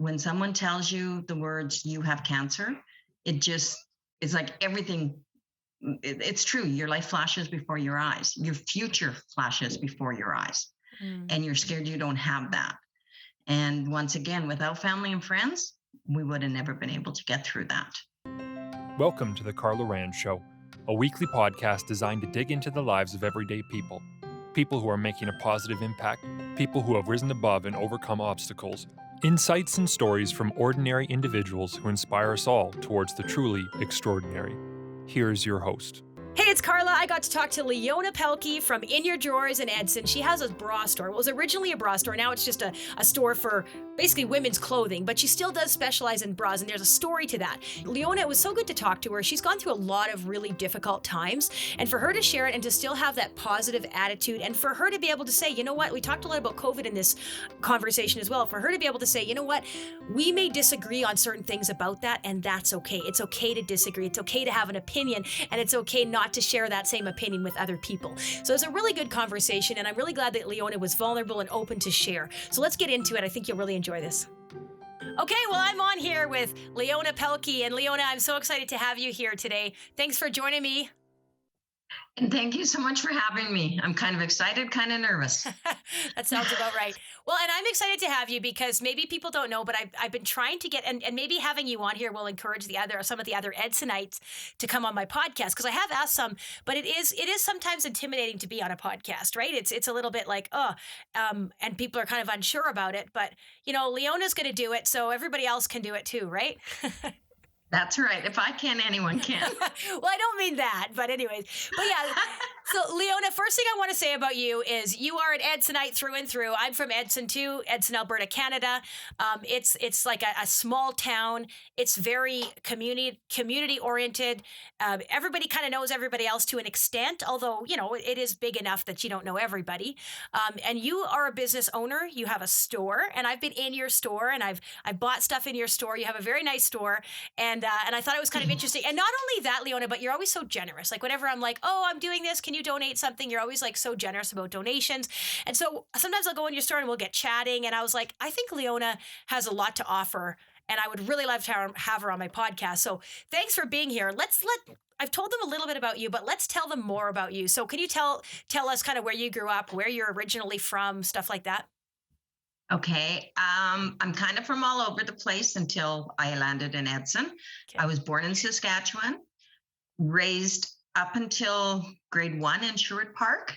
when someone tells you the words, you have cancer, it's like everything. It's true. Your life flashes before your eyes. Your future flashes before your eyes. And you're scared you don't have that. And once again, without family and friends, we would have never been able to get through that. Welcome to the Carla Rand Show, a weekly podcast designed to dig into the lives of everyday people. People who are making a positive impact, people who have risen above and overcome obstacles. Insights and stories from ordinary individuals who inspire us all towards the truly extraordinary. Here's your host. Hey, it's Carla. I got to talk to Leona Pelke from In Your Drawers in Edson. She has a bra store. It was originally a bra store. Now it's just a store for basically women's clothing, but she still does specialize in bras, and there's a story to that. Leona, it was so good to talk to her. She's gone through a lot of really difficult times, and for her to share it and to still have that positive attitude, and for her to be able to say, you know what, we talked a lot about COVID in this conversation as well, for her to be able to say, you know what, we may disagree on certain things about that, and that's okay. It's okay to disagree. It's okay to have an opinion, and it's okay not to share that same opinion with other people. So it's a really good conversation, and I'm really glad that Leona was vulnerable and open to share. So let's get into it. I think you'll really enjoy this. Okay, well, I'm on here with Leona Pelke, and Leona, I'm so excited to have you here today. Thanks for joining me. And thank you so much for having me. I'm kind of excited, kind of nervous. That sounds about right. Well, and I'm excited to have you because maybe people don't know, but I've been trying to get, and maybe having you on here will encourage some of the other Edsonites to come on my podcast, because I have asked some, but it is sometimes intimidating to be on a podcast, right? It's a little bit like, and people are kind of unsure about it, but you know, Leona's going to do it, so everybody else can do it too, right? That's right. If I can, anyone can. Well, I don't mean that, but anyways. But yeah, so Leona, first thing I want to say about you is you are an Edsonite through and through. I'm from Edson too, Edson, Alberta, Canada. It's like a small town. It's very community oriented. Everybody kind of knows everybody else to an extent, although, you know, it is big enough that you don't know everybody. And you are a business owner. You have a store, and I've been in your store, and I've bought stuff in your store. You have a very nice store, and I thought it was kind of interesting. And not only that, Leona, but you're always so generous. Like whenever I'm like, oh, I'm doing this, can you donate something? You're always like so generous about donations. And so sometimes I'll go in your store and we'll get chatting. And I was like, I think Leona has a lot to offer, and I would really love to have her on my podcast. So thanks for being here. I've told them a little bit about you, but let's tell them more about you. So can you tell us kind of where you grew up, where you're originally from, stuff like that? Okay. I'm kind of from all over the place until I landed in Edson. Okay. I was born in Saskatchewan, raised up until grade 1 in Sherwood Park.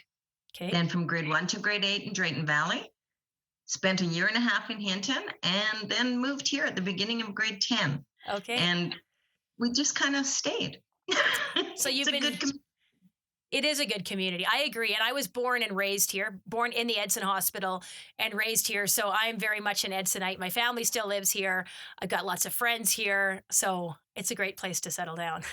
Okay. Then from grade 1 to grade 8 in Drayton Valley. Spent a year and a half in Hinton, and then moved here at the beginning of grade 10. Okay. And we just kind of stayed. So it is a good community. I agree. And I was born and raised here, born in the Edson Hospital and raised here. So I'm very much an Edsonite. My family still lives here. I've got lots of friends here. So it's a great place to settle down.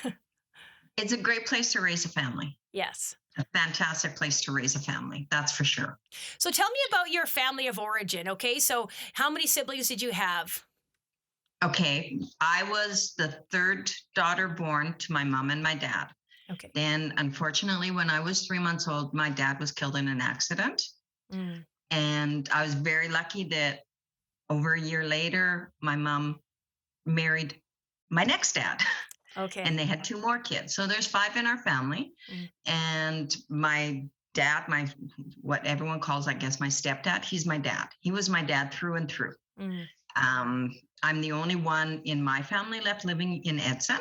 It's a great place to raise a family. Yes. A fantastic place to raise a family. That's for sure. So tell me about your family of origin. Okay. So how many siblings did you have? Okay. I was the third daughter born to my mom and my dad. Okay. Then, unfortunately, when I was 3 months old, my dad was killed in an accident. And I was very lucky that over a year later, my mom married my next dad. Okay. And they had 2 more kids. So there's 5 in our family. And my dad, what everyone calls, I guess, my stepdad, he's my dad. He was my dad through and through. I'm the only one in my family left living in Edson.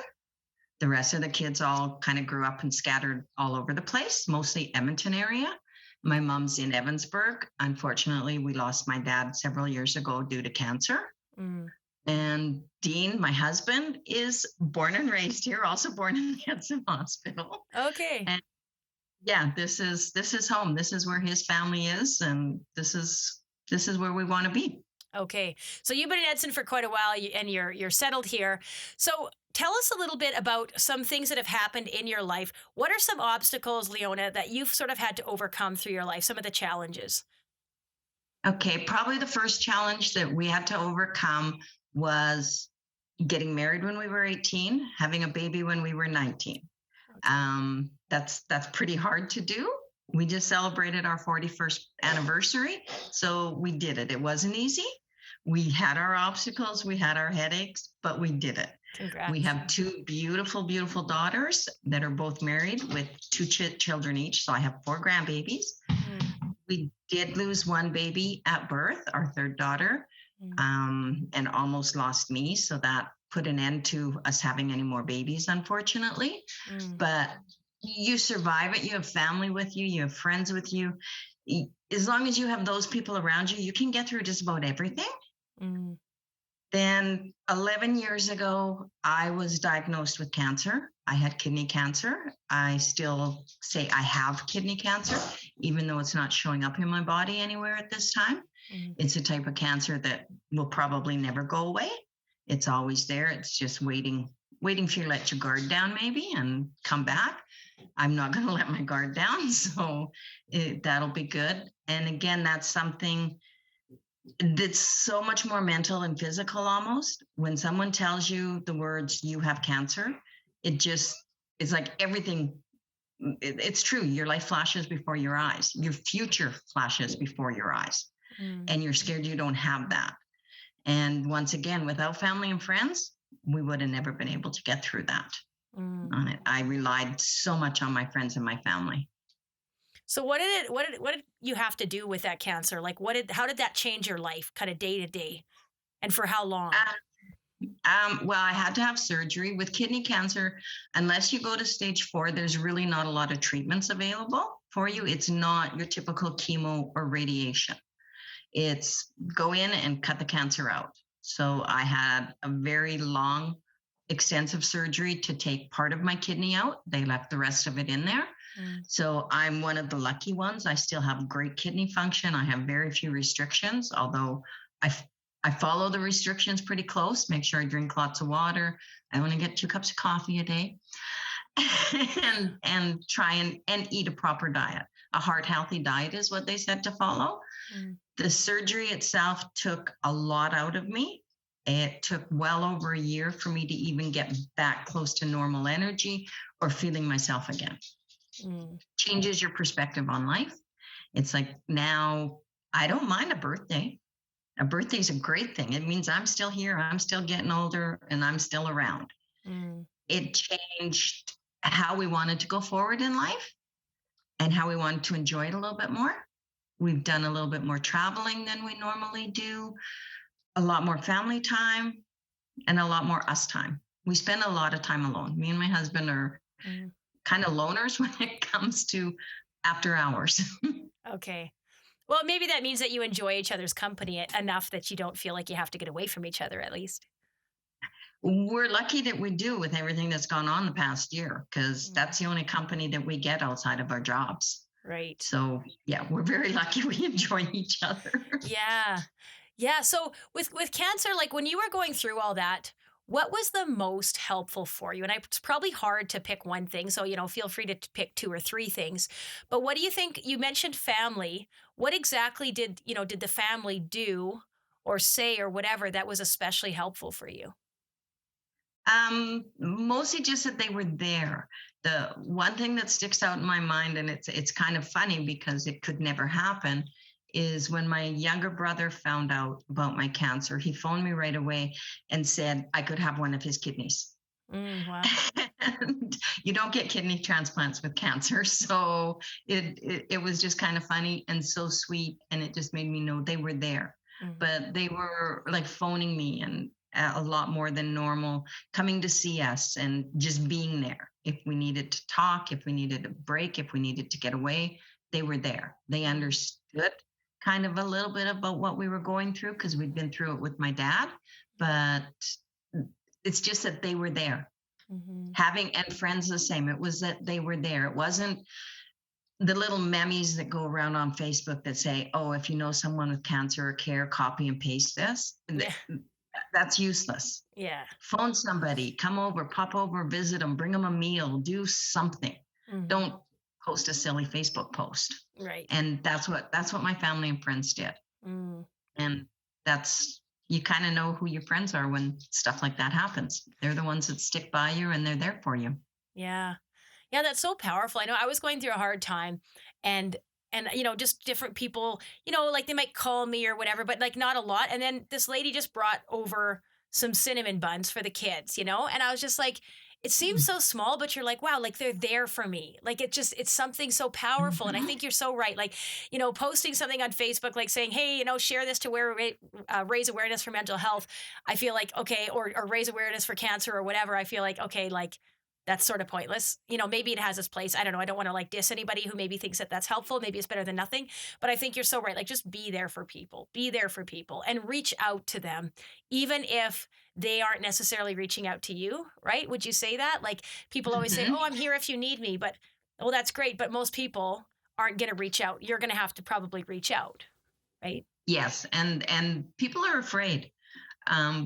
The rest of the kids all kind of grew up and scattered all over the place, mostly Edmonton area. My mom's in Evansburg. Unfortunately, we lost my dad several years ago due to cancer. And Dean, my husband, is born and raised here, also born in the Edson Hospital. Okay. And yeah, this is home. This is where his family is, and this is where we want to be. Okay. So you've been in Edson for quite a while, and you're settled here. So tell us a little bit about some things that have happened in your life. What are some obstacles, Leona, that you've sort of had to overcome through your life, some of the challenges? Okay. Probably the first challenge that we had to overcome was getting married when we were 18, having a baby when we were 19. Okay. That's pretty hard to do. We just celebrated our 41st anniversary, so we did it. It wasn't easy. We had our obstacles, we had our headaches, but we did it. Congrats. We have two beautiful, beautiful daughters that are both married with two children each. So I have 4 grandbabies. We did lose one baby at birth, our third daughter, and almost lost me. So that put an end to us having any more babies, unfortunately. But you survive it. You have family with you. You have friends with you. As long as you have those people around you, you can get through just about everything. Then 11 years ago, I was diagnosed with cancer. I had kidney cancer. I still say I have kidney cancer, even though it's not showing up in my body anywhere at this time. It's a type of cancer that will probably never go away. It's always there. It's just waiting for you to let your guard down maybe and come back. I'm not going to let my guard down, so that'll be good. And again, that's something that's so much more mental and physical almost. When someone tells you the words, you have cancer, it's like everything, it's true. Your life flashes before your eyes. Your future flashes before your eyes. And you're scared you don't have that. And once again, without family and friends, we would have never been able to get through that. On it. I relied so much on my friends and my family. So what did you have to do with that cancer? Like how did that change your life kind of day to day, and for how long? Well, I had to have surgery with kidney cancer. Unless you go to stage 4, there's really not a lot of treatments available for you. It's not your typical chemo or radiation. It's go in and cut the cancer out. So I had a very long, extensive surgery to take part of my kidney out. They left the rest of it in there. So I'm one of the lucky ones. I still have great kidney function. I have very few restrictions, although I follow the restrictions pretty close. Make sure I drink lots of water. I only get 2 cups of coffee a day, and try and eat a proper diet. A heart healthy diet is what they said to follow. The surgery itself took a lot out of me. It took well over a year for me to even get back close to normal energy or feeling myself again. Changes your perspective on life. It's like now I don't mind a birthday. A birthday is a great thing. It means I'm still here. I'm still getting older and I'm still around. It changed how we wanted to go forward in life and how we wanted to enjoy it a little bit more. We've done a little bit more traveling than we normally do, a lot more family time, and a lot more us time. We spend a lot of time alone. Me and my husband are kind of loners when it comes to after hours. Okay. Well, maybe that means that you enjoy each other's company enough that you don't feel like you have to get away from each other, at least. We're lucky that we do with everything that's gone on the past year, because that's the only company that we get outside of our jobs. Right. So yeah, we're very lucky we enjoy each other. Yeah. Yeah. So with cancer, like when you were going through all that, what was the most helpful for you? And it's probably hard to pick one thing. So, feel free to pick 2 or 3 things. But what do you think? You mentioned family. What exactly did the family do or say or whatever that was especially helpful for you? Mostly just that they were there. The one thing that sticks out in my mind, and it's kind of funny because it could never happen, is when my younger brother found out about my cancer, he phoned me right away and said I could have one of his kidneys. Wow. And you don't get kidney transplants with cancer. So it was just kind of funny and so sweet. And it just made me know they were there. But they were like phoning me and a lot more than normal, coming to see us and just being there. If we needed to talk, if we needed a break, if we needed to get away, they were there. They understood kind of a little bit about what we were going through because we'd been through it with my dad, but it's just that they were there. And friends the same. It was that they were there. It wasn't the little memes that go around on Facebook that say, oh, if you know someone with cancer or care, copy and paste this. Yeah. That's useless. Yeah. Phone somebody, come over, pop over, visit them, bring them a meal, do something. Don't post a silly Facebook post. Right. And that's what my family and friends did. And you kind of know who your friends are when stuff like that happens. They're the ones that stick by you and they're there for you. Yeah. Yeah, that's so powerful. I know I was going through a hard time and and just different people, like they might call me or whatever, but like not a lot. And then this lady just brought over some cinnamon buns for the kids, and I was just like, it seems so small, but you're like, wow, like they're there for me. Like it's something so powerful. And I Mhm. think you're so right. Like, posting something on Facebook, like saying, hey, share this to raise awareness for mental health. I feel like, okay, or raise awareness for cancer or whatever. I feel like, okay, like that's sort of pointless. Maybe it has its place. I don't know. I don't want to like diss anybody who maybe thinks that that's helpful. Maybe it's better than nothing. But I think you're so right. Like just be there for people, and reach out to them, even if they aren't necessarily reaching out to you, right? Would you say that? Like people always say, Mhm. oh, I'm here if you need me. But, well, that's great. But most people aren't going to reach out. You're going to have to probably reach out, right? Yes, and people are afraid.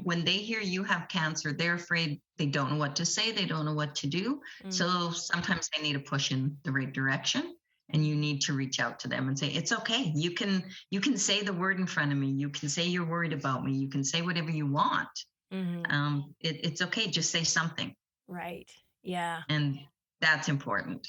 When they hear you have cancer, they're afraid. They don't know what to say. They don't know what to do. Mm, So sometimes they need a push in the right direction, and you need to reach out to them and say, "It's okay. You can say the word in front of me. You can say you're worried about me. You can say whatever you want. hmm It's okay. Just say something." Right. Yeah. And that's important.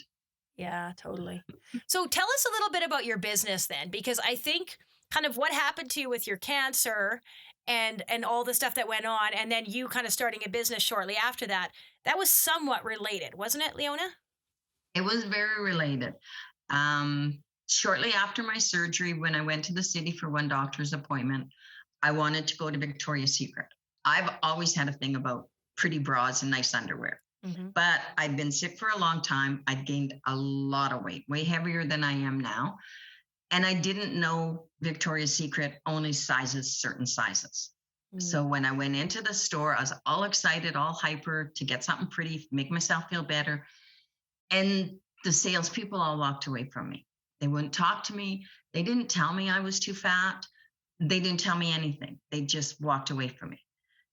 Yeah, totally. So tell us a little bit about your business then, because I think kind of what happened to you with your cancer and all the stuff that went on, and then you kind of starting a business shortly after that, that was somewhat related, wasn't it, Leona? It was very related. Shortly after my surgery, when I went to the city for one doctor's appointment, I wanted to go to Victoria's Secret. I've always had a thing about pretty bras and nice underwear, Mm-hmm. but I'd been sick for a long time. I'd gained a lot of weight, way heavier than I am now. And I didn't know Victoria's Secret only sizes certain sizes. So when I went into the store, I was all excited, all hyper to get something pretty, make myself feel better. And the salespeople all walked away from me. They wouldn't talk to me. They didn't tell me I was too fat. They didn't tell me anything. They just walked away from me.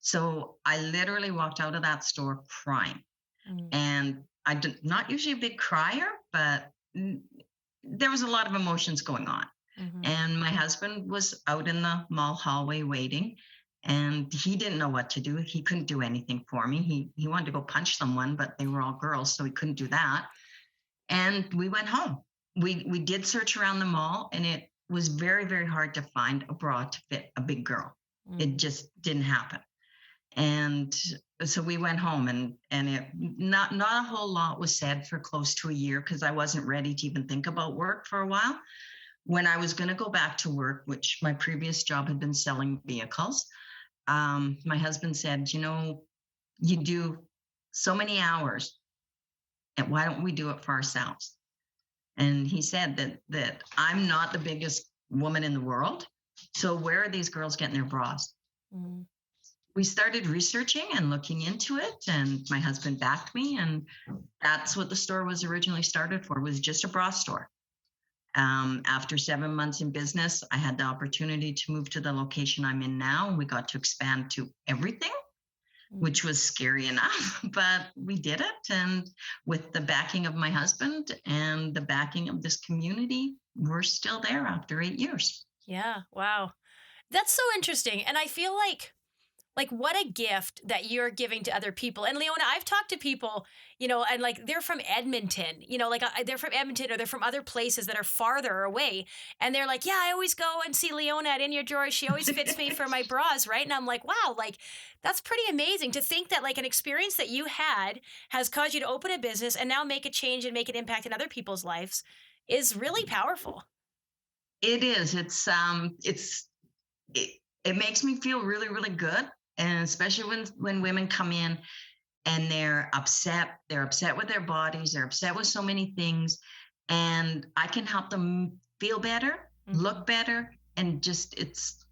So I literally walked out of that store crying. Mm-hmm. And not usually a big crier, but there was a lot of emotions going on. Mm-hmm. And my husband was out in the mall hallway waiting, and he didn't know what to do. He couldn't do anything for me. He wanted to go punch someone, but they were all girls, so he couldn't do that. And we went home. We did search around the mall, and it was very, very hard to find a bra to fit a big girl. It just didn't happen. And so we went home, and it not a whole lot was said for close to a year, because I wasn't ready to even think about work for a while. When I was going to go back to work, which my previous job had been selling vehicles, my husband said, you do so many hours, and why don't we do it for ourselves? And he said that I'm not the biggest woman in the world, so where are these girls getting their bras? Mm-hmm. We started researching and looking into it, and my husband backed me, and that's what the store was originally started for. It was just a bra store. After 7 months in business, I had the opportunity to move to the location I'm in now. We got to expand to everything, which was scary enough, but we did it. And with the backing of my husband and the backing of this community, we're still there after 8 years. Yeah. Wow. That's so interesting. And I feel like what a gift that you're giving to other people. And Leona, I've talked to people, and like they're from Edmonton, like they're from Edmonton or they're from other places that are farther away. And they're like, yeah, I always go and see Leona at In Your Drawer. She always fits me for my bras, right? And I'm like, wow, like that's pretty amazing to think that like an experience that you had has caused you to open a business and now make a change and make an impact in other people's lives is really powerful. It is. It makes me feel really, really good. And especially when women come in and they're upset with their bodies, they're upset with so many things, and I can help them feel better, look better, and just it's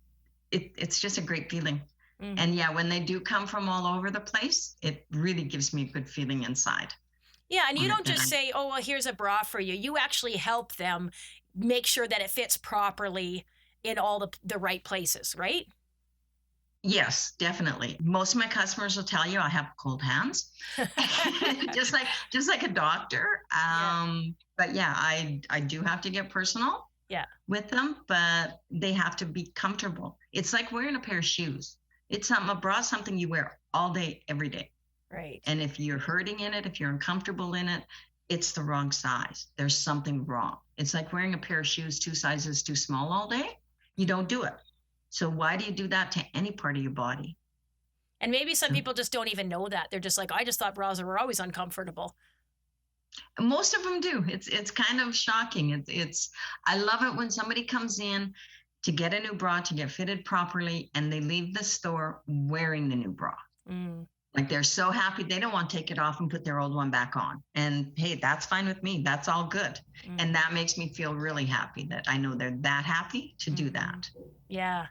just a great feeling. And yeah, when they do come from all over the place, it really gives me a good feeling inside. Yeah, and you don't just say, oh, well, here's a bra for you. You actually help them make sure that it fits properly in all the right places, right? Yes, definitely. Most of my customers will tell you I have cold hands, just like a doctor. But yeah, I do have to get personal with them, but they have to be comfortable. It's like wearing a pair of shoes. A bra is something you wear all day, every day. Right. And if you're hurting in it, if you're uncomfortable in it, it's the wrong size. There's something wrong. It's like wearing a pair of shoes 2 sizes too small all day. You don't do it. So why do you do that to any part of your body? And maybe some people just don't even know that. They're just like, I just thought bras were always uncomfortable. Most of them do. It's kind of shocking. I love it when somebody comes in to get a new bra, to get fitted properly, and they leave the store wearing the new bra. Like they're so happy, they don't want to take it off and put their old one back on. And hey, that's fine with me. That's all good. And that makes me feel really happy that I know they're that happy to do that. Yeah.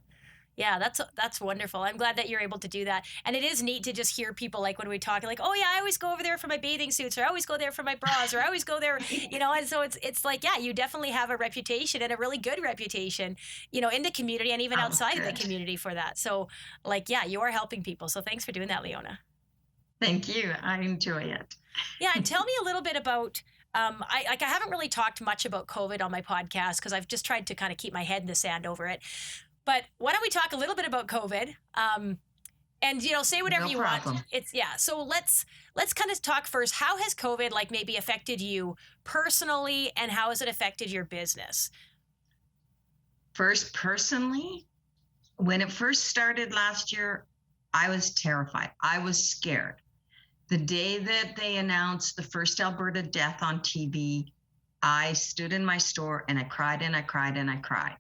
Yeah, that's wonderful. I'm glad that you're able to do that. And it is neat to just hear people like when we talk, like, oh yeah, I always go over there for my bathing suits, or I always go there for my bras, or I always go there, and so it's like, yeah, you definitely have a reputation, and a really good reputation, in the community and even outside of the community for that. So like, yeah, you are helping people. So thanks for doing that, Leona. Thank you. I enjoy it. Yeah, and tell me a little bit about I haven't really talked much about COVID on my podcast because I've just tried to kind of keep my head in the sand over it. But why don't we talk a little bit about COVID? And say whatever you want. So let's kind of talk first. How has COVID maybe affected you personally, and how has it affected your business? First, personally, when it first started last year, I was terrified. I was scared. The day that they announced the first Alberta death on TV, I stood in my store and I cried and I cried and I cried.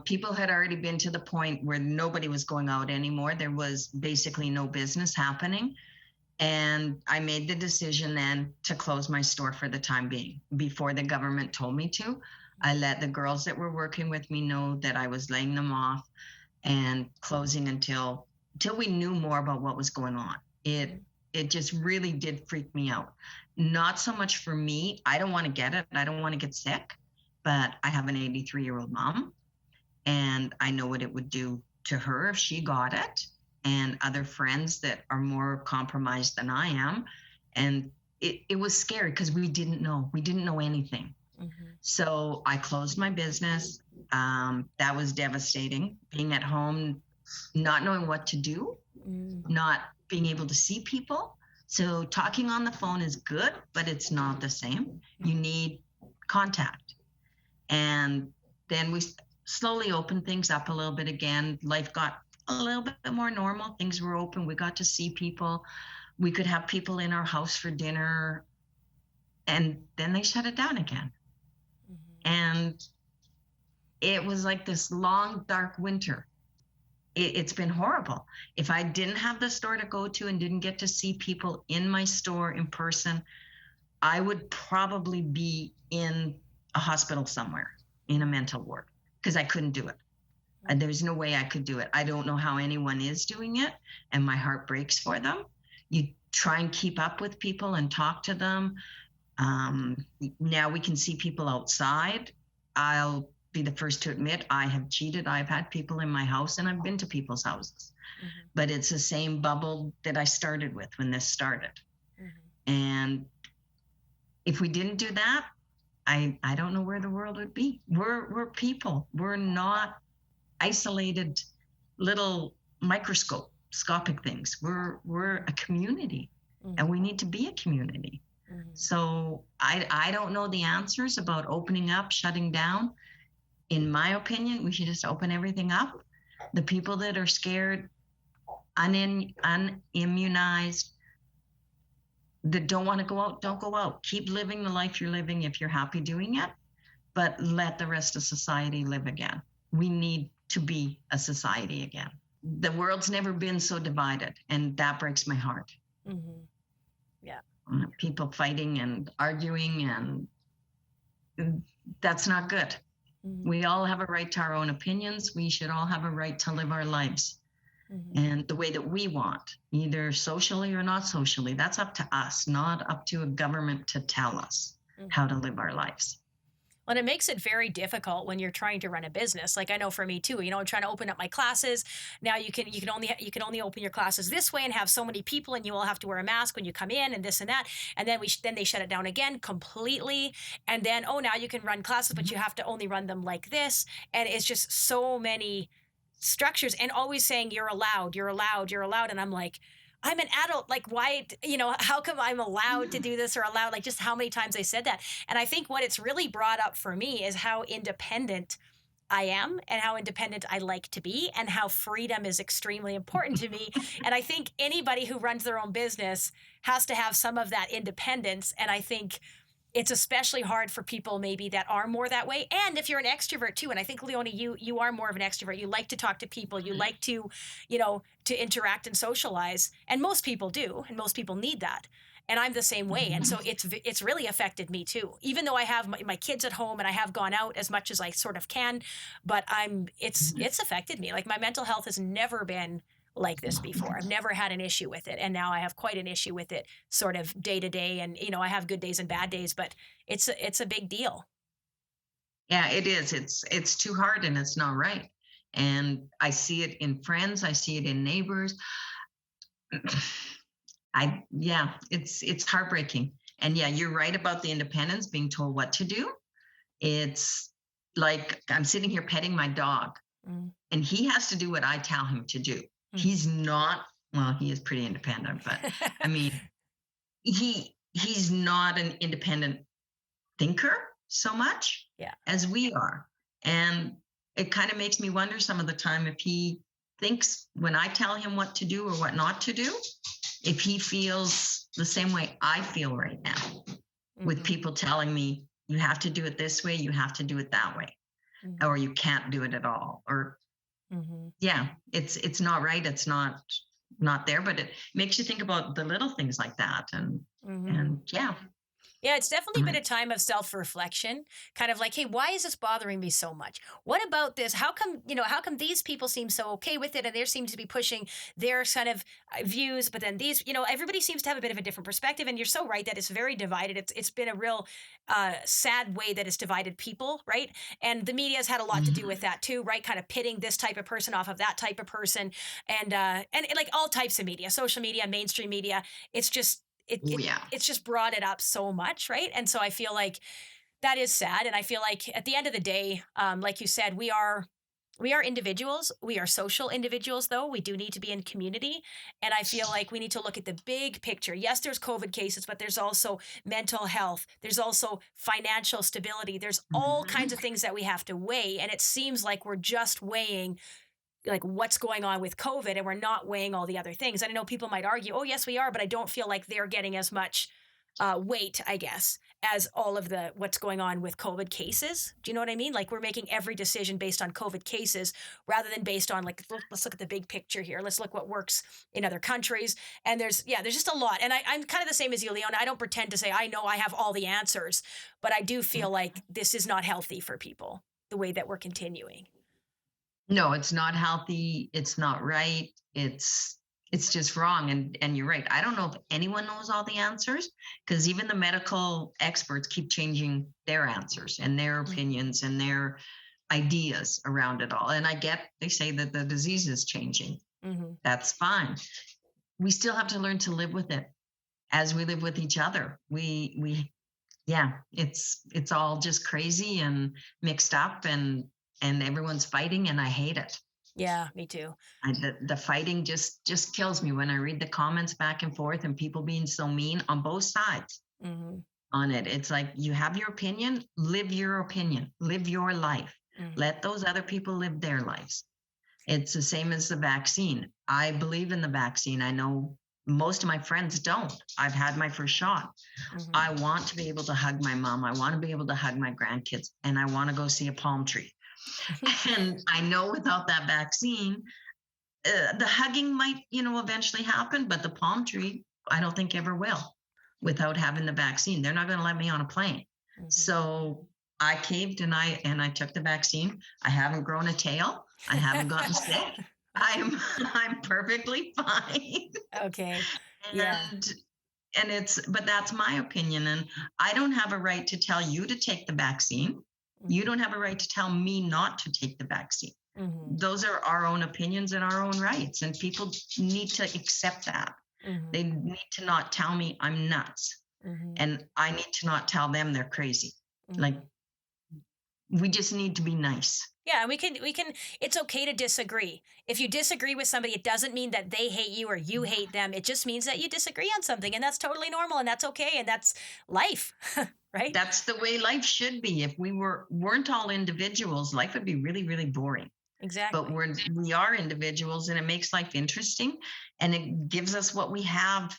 People had already been to the point where nobody was going out anymore. There was basically no business happening. And I made the decision then to close my store for the time being. Before the government told me to, I let the girls that were working with me know that I was laying them off and closing until we knew more about what was going on. It just really did freak me out. Not so much for me. I don't want to get it. I don't want to get sick, but I have an 83-year-old mom. And I know what it would do to her if she got it, and other friends that are more compromised than I am. And it was scary because we didn't know. We didn't know anything. So I closed my business. That was devastating. Being at home, not knowing what to do, not being able to see people. So talking on the phone is good, but it's not the same. You need contact. And then we slowly opened things up a little bit again. Life got a little bit more normal. Things were open. We got to see people. We could have people in our house for dinner. And then they shut it down again. And it was like this long, dark winter. It's been horrible. If I didn't have the store to go to and didn't get to see people in my store in person, I would probably be in a hospital somewhere, in a mental ward, because I couldn't do it. There's no way I could do it. I don't know how anyone is doing it, and my heart breaks for them. You try and keep up with people and talk to them. Now we can see people outside. I'll be the first to admit I have cheated. I've had people in my house and I've been to people's houses, but it's the same bubble that I started with when this started. And if we didn't do that, I don't know where the world would be. We're people. We're not isolated little microscopic things. We're a community, and we need to be a community. So I don't know the answers about opening up, shutting down. In my opinion, we should just open everything up. The people that are scared, unimmunized, that don't want to go out, don't go out. Keep living the life you're living if you're happy doing it, but let the rest of society live again. We need to be a society again. The world's never been so divided, and that breaks my heart. Yeah. People fighting and arguing, and that's not good. We all have a right to our own opinions. We should all have a right to live our lives and the way that we want, either socially or not socially. That's up to us, not up to a government to tell us how to live our lives. Well, and it makes it very difficult when you're trying to run a business. Like I know for me too, I'm trying to open up my classes. Now you can only open your classes this way and have so many people, and you all have to wear a mask when you come in and this and that. And then then they shut it down again completely. And then, now you can run classes, but you have to only run them like this. And it's just so many structures, and always saying you're allowed. And I'm like, I'm an adult. Like, why, how come I'm allowed to do this or allowed, like, just how many times they said that. And I think what it's really brought up for me is how independent I am and how independent I like to be and how freedom is extremely important to me. And I think anybody who runs their own business has to have some of that independence. And I think it's especially hard for people maybe that are more that way. And if you're an extrovert too, and I think Leona, you are more of an extrovert. You like to talk to people. You like to, to interact and socialize. And most people do, and most people need that. And I'm the same way. And so it's really affected me too, even though I have my kids at home and I have gone out as much as I sort of can, but it's affected me. Like, my mental health has never been like this before. I've never had an issue with it. And now I have quite an issue with it sort of day to day. And, I have good days and bad days, but it's a big deal. Yeah, it is. It's too hard and it's not right. And I see it in friends. I see it in neighbors. It's heartbreaking. And yeah, you're right about the independence, being told what to do. It's like I'm sitting here petting my dog and he has to do what I tell him to do. He's not, well, he is pretty independent, but I mean, he's not an independent thinker so much as we are. And it kind of makes me wonder some of the time if he thinks when I tell him what to do or what not to do, if he feels the same way I feel right now with people telling me, you have to do it this way, you have to do it that way, or you can't do it at all, or it's not right. It's not there, but it makes you think about the little things like that. And Yeah, it's definitely been a time of self-reflection, kind of like, hey, why is this bothering me so much? What about this? How come these people seem so okay with it and they seem to be pushing their kind of views, but then these, everybody seems to have a bit of a different perspective. And you're so right that it's very divided. It's been a real sad way that it's divided people, right? And the media has had a lot to do with that too, right? Kind of pitting this type of person off of that type of person, and like all types of media, social media, mainstream media. It's just it's just brought it up so much, right? And so I feel like that is sad. And I feel like at the end of the day, like you said, we are individuals. We are social individuals, though. We do need to be in community. And I feel like we need to look at the big picture. Yes, there's COVID cases, but there's also mental health. There's also financial stability. There's all kinds of things that we have to weigh. And it seems like we're just weighing like what's going on with COVID and we're not weighing all the other things. And I know people might argue, oh, yes, we are, but I don't feel like they're getting as much weight, I guess, as all of the what's going on with COVID cases. Do you know what I mean? Like, we're making every decision based on COVID cases rather than based on, like, let's look at the big picture here. Let's look what works in other countries. And there's just a lot. And I'm kind of the same as you, Leona. I don't pretend to say I know I have all the answers, but I do feel like this is not healthy for people, the way that we're continuing. No, it's not healthy. It's not right. It's just wrong. And you're right. I don't know if anyone knows all the answers, because even the medical experts keep changing their answers and their opinions and their ideas around it all. And they say that the disease is changing. That's fine. We still have to learn to live with it as we live with each other. It's all just crazy and mixed up and everyone's fighting, and I hate it. Yeah, me too. The fighting just kills me when I read the comments back and forth and people being so mean on both sides on it. It's like, you have your opinion, live your opinion, live your life. Let those other people live their lives. It's the same as the vaccine. I believe in the vaccine. I know most of my friends don't. I've had my first shot. I want to be able to hug my mom. I want to be able to hug my grandkids, and I want to go see a palm tree. And I know without that vaccine, the hugging might, eventually happen, but the palm tree, I don't think ever will without having the vaccine. They're not going to let me on a plane. So I caved and I took the vaccine. I haven't grown a tail. I haven't gotten sick. I'm perfectly fine. Okay. But that's my opinion. And I don't have a right to tell you to take the vaccine. You don't have a right to tell me not to take the vaccine. Those are our own opinions and our own rights. And people need to accept that. They need to not tell me I'm nuts. And I need to not tell them they're crazy. Like, we just need to be nice. Yeah, we can, it's okay to disagree. If you disagree with somebody, it doesn't mean that they hate you or you hate them. It just means that you disagree on something, and that's totally normal, and that's okay, and that's life, right? That's the way life should be. If weren't all individuals, life would be really, really boring. Exactly. But we are individuals, and it makes life interesting, and it gives us what we have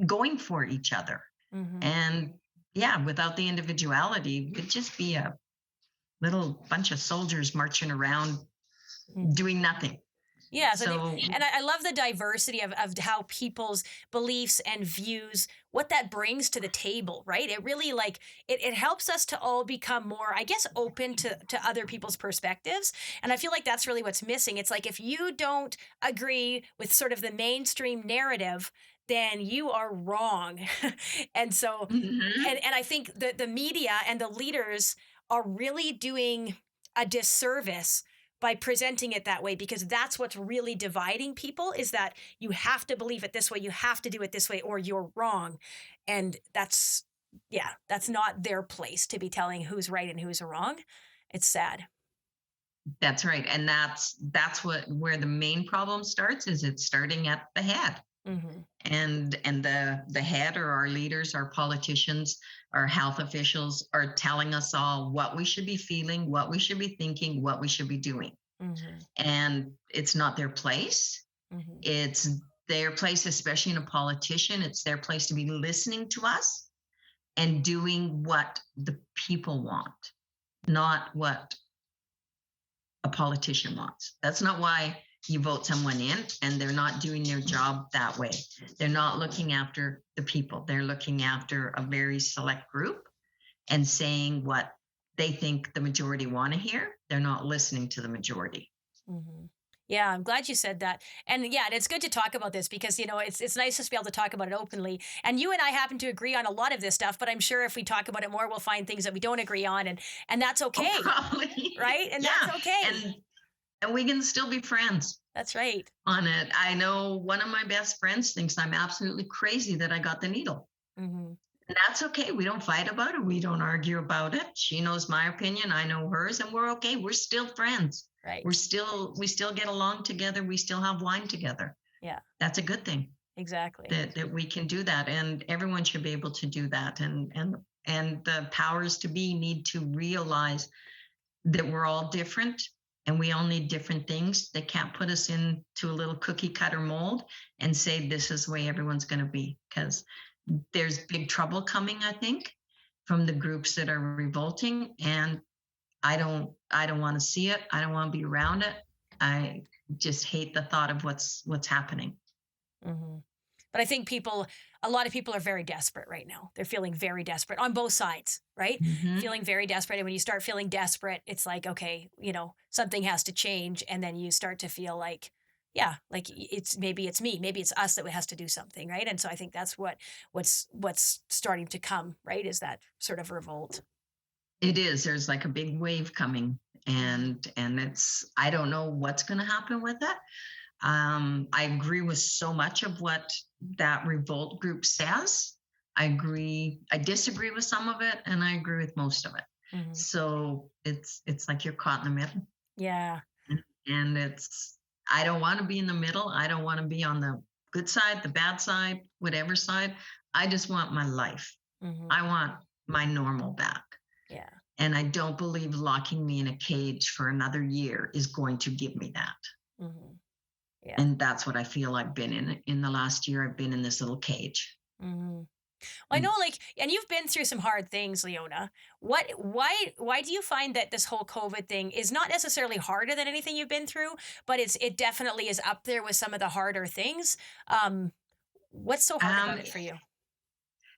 going for each other. And yeah, without the individuality, it'd just be a little bunch of soldiers marching around doing nothing. Yeah. And I love the diversity of how people's beliefs and views, what that brings to the table, right? It really like, it helps us to all become more, I guess, open to other people's perspectives. And I feel like that's really what's missing. It's like, if you don't agree with sort of the mainstream narrative, then you are wrong. And so, and I think the media and the leaders are really doing a disservice by presenting it that way, because that's what's really dividing people, is that you have to believe it this way, you have to do it this way, or you're wrong. And that's not their place to be telling who's right and who's wrong. It's sad. That's right. And that's where the main problem starts, is it's starting at the head. And the head, or our leaders, our politicians, our health officials, are telling us all what we should be feeling, what we should be thinking, what we should be doing. And it's not their place. It's their place, especially in a politician, it's their place to be listening to us and doing what the people want, not what a politician wants. That's not why you vote someone in, and they're not doing their job that way. They're not looking after the people. They're looking after a very select group and saying what they think the majority want to hear. They're not listening to the majority. Yeah, I'm glad you said that. And yeah, it's good to talk about this, because, it's nice to be able to talk about it openly. And you and I happen to agree on a lot of this stuff, but I'm sure if we talk about it more, we'll find things that we don't agree on, and that's okay. Oh, probably. Right? And that's okay. And we can still be friends. That's right. On it. I know one of my best friends thinks I'm absolutely crazy that I got the needle. And that's okay. We don't fight about it. We don't argue about it. She knows my opinion. I know hers, and we're okay. We're still friends. Right. We still get along together. We still have wine together. Yeah. That's a good thing. Exactly. That we can do that. And everyone should be able to do that. And the powers to be need to realize that we're all different. And we all need different things. They can't put us into a little cookie cutter mold and say this is the way everyone's going to be, because there's big trouble coming, I think, from the groups that are revolting. And I don't want to see it. I don't want to be around it. I just hate the thought of what's happening. But I think a lot of people are very desperate right now. They're feeling very desperate on both sides, right? Feeling very desperate. And when you start feeling desperate, it's like, okay, something has to change. And then you start to feel like, yeah, like maybe it's me, maybe it's us that has to do something, right? And so I think that's what's starting to come, right? Is that sort of revolt. It is. There's like a big wave coming, and I don't know what's going to happen with it. I agree with so much of what that revolt group says. I disagree with some of it, and I agree with most of it. So it's like you're caught in the middle. Yeah. And I don't want to be in the middle. I don't want to be on the good side, the bad side, whatever side. I just want my life. I want my normal back. Yeah. And I don't believe locking me in a cage for another year is going to give me that. Yeah. And that's what I feel I've been in the last year. I've been in this little cage. Well, I know, and you've been through some hard things, Leona. Why do you find that this whole COVID thing is not necessarily harder than anything you've been through, but it definitely is up there with some of the harder things? What's so hard about it for you?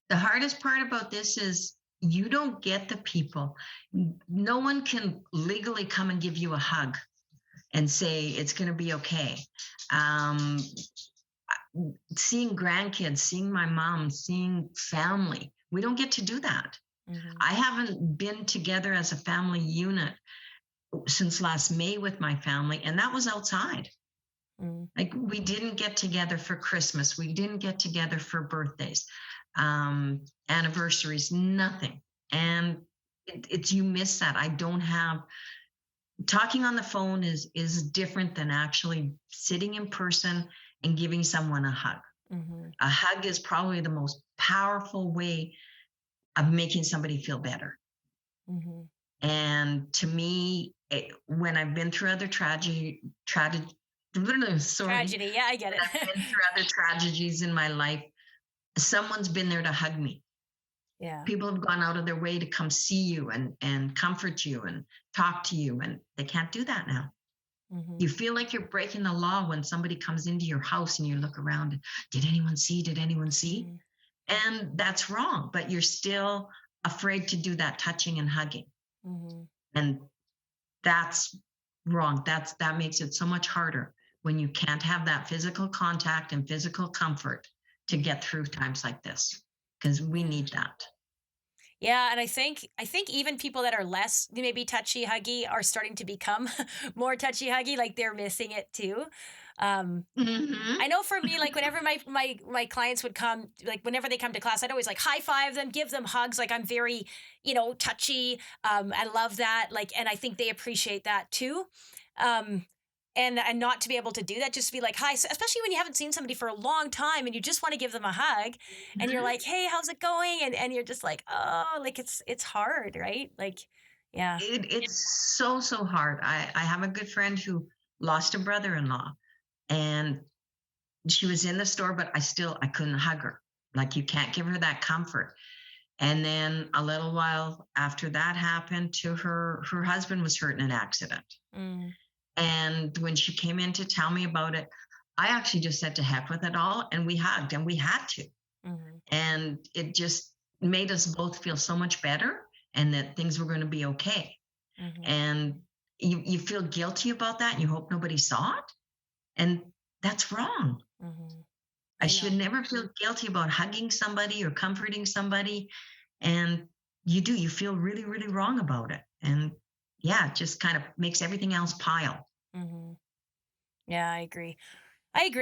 The hardest part about this is you don't get the people. No one can legally come and give you a hug and say it's going to be okay. Seeing grandkids, seeing my mom, seeing family, we don't get to do that. I haven't been together as a family unit since last May with my family, and that was outside. Like, we didn't get together for Christmas. We didn't get together for birthdays, anniversaries, nothing. And you miss that. I don't have talking on the phone is different than actually sitting in person and giving someone a hug. Mm-hmm. A hug is probably the most powerful way of making somebody feel better. Mm-hmm. And to me, when I've been through other tragedy, yeah, I get it. I've been through other tragedies in my life. Someone's been there to hug me. Yeah. People have gone out of their way to come see you and comfort you and talk to you, and they can't do that now. Mm-hmm. You feel like you're breaking the law when somebody comes into your house and you look around and, did anyone see? Did anyone see? Mm-hmm. And that's wrong, but you're still afraid to do that touching and hugging. Mm-hmm. And that's wrong. That makes it so much harder when you can't have that physical contact and physical comfort to get through times like this, because we need that. Yeah, and I think even people that are less maybe touchy huggy are starting to become more touchy huggy, like they're missing it too. Mm-hmm. I know for me, like whenever my clients would come, like whenever they come to class, I'd always like high five them, give them hugs. Like I'm very, touchy. I love that. Like, and I think they appreciate that too. And not to be able to do that, just to be like, hi, especially when you haven't seen somebody for a long time and you just want to give them a hug and you're like, hey, how's it going? And you're just like, oh, like it's hard, right? Like, yeah. It's so hard. I have a good friend who lost a brother-in-law, and she was in the store, but I couldn't hug her. Like, you can't give her that comfort. And then a little while after that happened to her husband was hurt in an accident. Mm. And when she came in to tell me about it, I actually just said to heck with it all. And we hugged, and we had to. Mm-hmm. And it just made us both feel so much better, and that things were going to be okay. Mm-hmm. And you feel guilty about that, and you hope nobody saw it. And that's wrong. Mm-hmm. I should never feel guilty about hugging somebody or comforting somebody. And you feel really, really wrong about it. And yeah, it just kind of makes everything else pile. Mm-hmm. Yeah, I agree.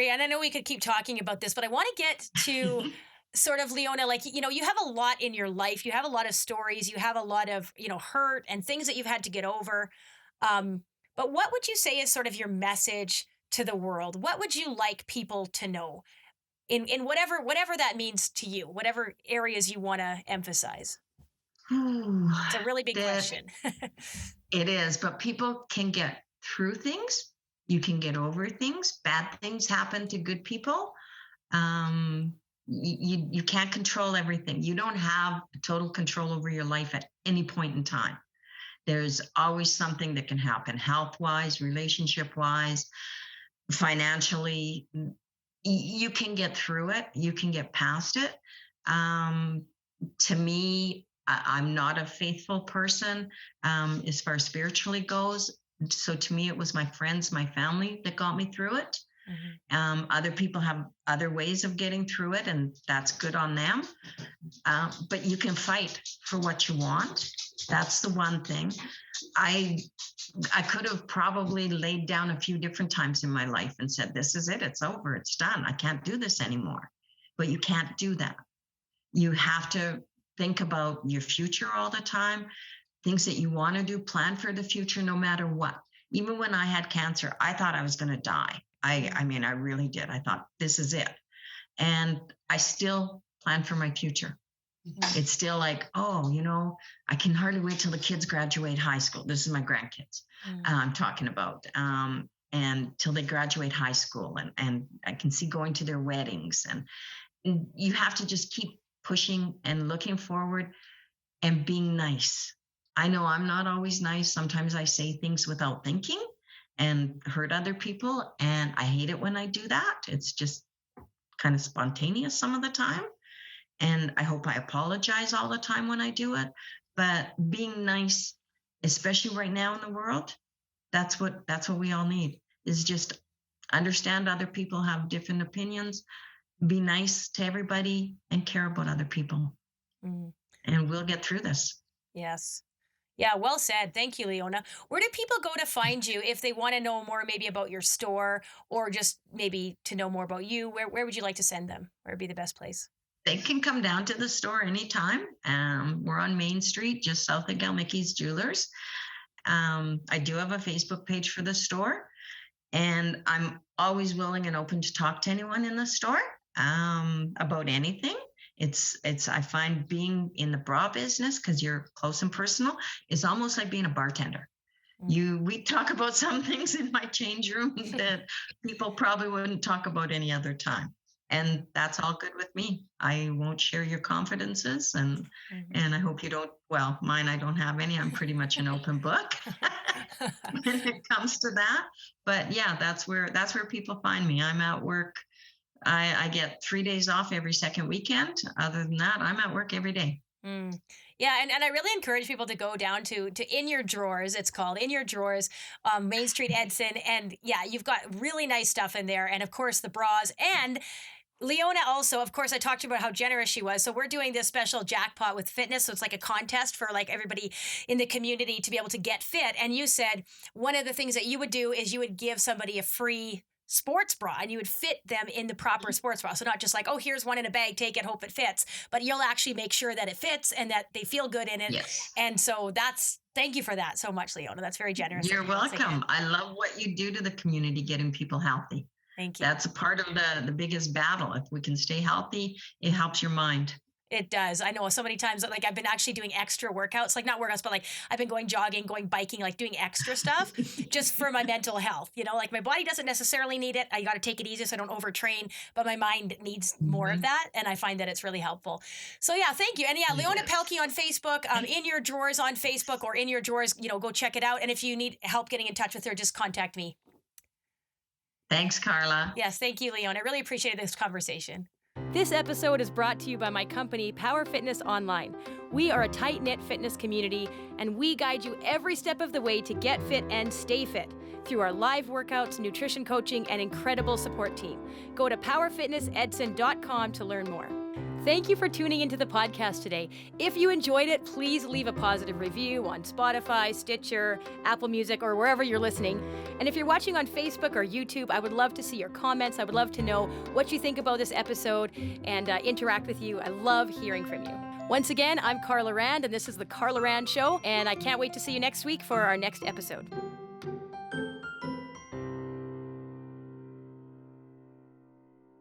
And I know we could keep talking about this, but I want to get to sort of, Leona, like, you have a lot in your life. You have a lot of stories. You have a lot of, hurt and things that you've had to get over. But what would you say is sort of your message to the world? What would you like people to know in whatever that means to you, whatever areas you want to emphasize? It's a really big question. It is, but people can get through things. You can get over things. Bad things happen to good people. You can't control everything. You don't have total control over your life at any point in time. There's always something that can happen, health-wise, relationship-wise, financially. You can get through it. You can get past it. To me, I'm not a faithful person as far as spiritually goes. So to me, it was my friends, my family that got me through it. Mm-hmm. Other people have other ways of getting through it, and that's good on them. But you can fight for what you want. That's the one thing. I could have probably laid down a few different times in my life and said, this is it. It's over. It's done. I can't do this anymore. But you can't do that. You have to think about your future all the time, things that you want to do, plan for the future no matter what. Even when I had cancer, I thought I was going to die. I mean, I really did. I thought, this is it. And I still plan for my future. Mm-hmm. It's still like, I can hardly wait till the kids graduate high school. This is my grandkids I'm talking about. And till they graduate high school, and I can see going to their weddings. And you have to just keep pushing and looking forward and being nice. I know I'm not always nice. Sometimes I say things without thinking and hurt other people. And I hate it when I do that. It's just kind of spontaneous some of the time. And I hope I apologize all the time when I do it. But being nice, especially right now in the world, that's what we all need, is just understand other people have different opinions, be nice to everybody, and care about other people. Mm. And we'll get through this. Yes. Yeah, well said. Thank you, Leona. Where do people go to find you if they want to know more maybe about your store, or just maybe to know more about you? Where would you like to send them? Where would be the best place? They can come down to the store anytime. We're on Main Street, just south of Galmicki's Jewelers. I do have a Facebook page for the store, and I'm always willing and open to talk to anyone in the store about anything. I find being in the bra business, because you're close and personal, is almost like being a bartender. We talk about some things in my change room that people probably wouldn't talk about any other time. And that's all good with me. I won't share your confidences, and I hope you don't. Well, mine, I don't have any. I'm pretty much an open book when it comes to that. But yeah, that's where people find me. I'm at work. I get 3 days off every second weekend. Other than that, I'm at work every day. Yeah, and I really encourage people to go down to In Your Drawers. It's called In Your Drawers, Main Street, Edson. And yeah, you've got really nice stuff in there. And of course, the bras. And Leona also, of course, I talked about how generous she was. So we're doing this special jackpot with fitness. So it's like a contest for like everybody in the community to be able to get fit. And you said one of the things that you would do is you would give somebody a free sports bra, and you would fit them in the proper sports bra. So not just like, oh, here's one in a bag, take it, hope it fits, but you'll actually make sure that it fits and that they feel good in it. Yes. And so thank you for that so much, Leona. That's very generous. You're welcome. I love what you do to the community, getting people healthy. Thank you. That's a part of the biggest battle. If we can stay healthy, it helps your mind. It does. I know so many times, like I've been actually doing extra workouts, like not workouts, but like I've been going jogging, going biking, like doing extra stuff just for my mental health. You know, like my body doesn't necessarily need it. I got to take it easy so I don't overtrain, but my mind needs more of that. And I find that it's really helpful. So yeah, thank you. And yeah, Leona Pelke on Facebook, In Your Drawers on Facebook, or In Your Drawers, go check it out. And if you need help getting in touch with her, just contact me. Thanks, Carla. Yes, thank you, Leona. I really appreciated this conversation. This episode is brought to you by my company, Power Fitness Online. We are a tight-knit fitness community, and we guide you every step of the way to get fit and stay fit through our live workouts, nutrition coaching, and incredible support team. Go to powerfitnessedson.com to learn more. Thank you for tuning into the podcast today. If you enjoyed it, please leave a positive review on Spotify, Stitcher, Apple Music, or wherever you're listening. And if you're watching on Facebook or YouTube, I would love to see your comments. I would love to know what you think about this episode and interact with you. I love hearing from you. Once again, I'm Carla Rand, and this is The Carla Rand Show, and I can't wait to see you next week for our next episode.